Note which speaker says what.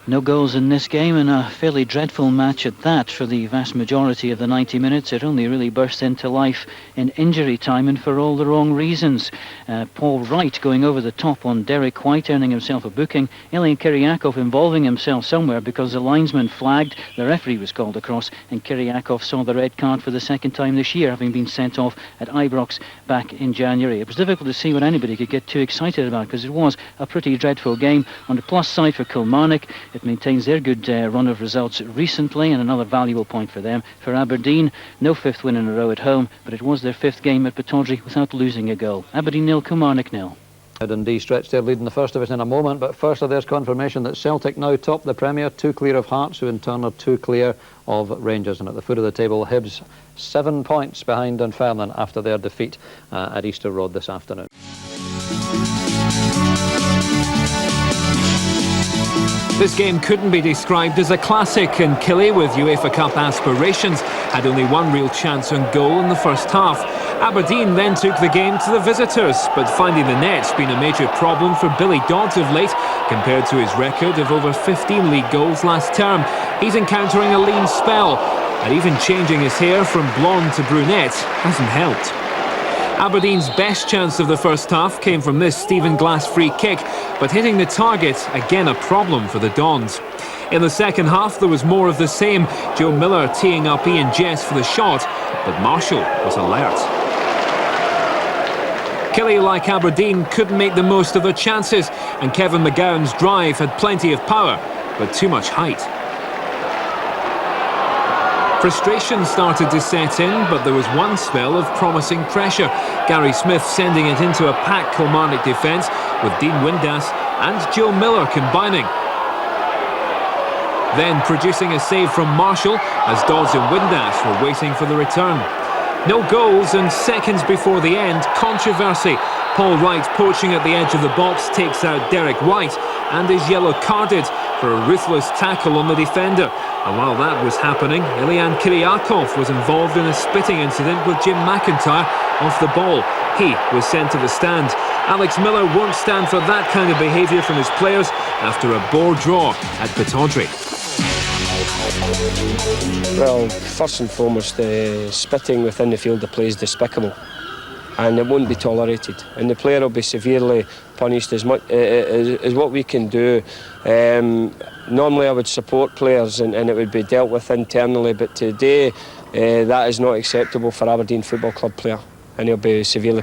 Speaker 1: No goals in this game, and a fairly dreadful match at that. For the vast majority of the 90 minutes, it only really burst into life in injury time, and for all the wrong reasons. Paul Wright going over the top on Derek White, earning himself a booking. Ilya Kyriakov involving himself somewhere because the linesman flagged, the referee was called across, and Kyriakov saw the red card for the second time this year, having been sent off at Ibrox back in January. It was difficult to see what anybody could get too excited about, because it was a pretty dreadful game. On the plus side for Kilmarnock, it maintains their good run of results recently, and another valuable point for them. For Aberdeen, no fifth win in a row at home, but it was their fifth game at Pittodrie without losing a goal. Aberdeen 0, Kilmarnock 0.
Speaker 2: Dundee stretched their lead in the first division in a moment, but firstly there's confirmation that Celtic now top the Premier, 2 clear of Hearts, who in turn are 2 clear of Rangers. And at the foot of the table, Hibs 7 points behind Dunfermline after their defeat at Easter Road this afternoon.
Speaker 3: This game couldn't be described as a classic, and Killie, with UEFA Cup aspirations, had only one real chance on goal in the first half. Aberdeen then took the game to the visitors, but finding the net's been a major problem for Billy Dodds of late, compared to his record of over 15 league goals last term. He's encountering a lean spell, and even changing his hair from blonde to brunette hasn't helped. Aberdeen's best chance of the first half came from this Stephen Glass free kick, but hitting the target, again a problem for the Dons. In the second half there was more of the same, Joe Miller teeing up Ian Jess for the shot, but Marshall was alert. Killie, like Aberdeen, couldn't make the most of their chances, and Kevin McGowne's drive had plenty of power, but too much height. Frustration started to set in, but there was one spell of promising pressure. Gary Smith sending it into a packed Kilmarnock defence, with Dean Windass and Joe Miller combining. Then producing a save from Marshall, as Dodds and Windass were waiting for the return. No goals, and seconds before the end, controversy. Paul Wright, poaching at the edge of the box, takes out Derek White and is yellow carded for a ruthless tackle on the defender. And while that was happening, Ilya Kyriakov was involved in a spitting incident with Jim McIntyre off the ball. He was sent to the stand. Alex Miller won't stand for that kind of behaviour from his players after a bore draw at Pittodrie.
Speaker 4: Well, first and foremost, spitting within the field of play is despicable, and it won't be tolerated, and the player will be severely punished as much as what we can do. Normally I would support players and it would be dealt with internally, but today that is not acceptable for Aberdeen Football Club player, and he'll be severely punished.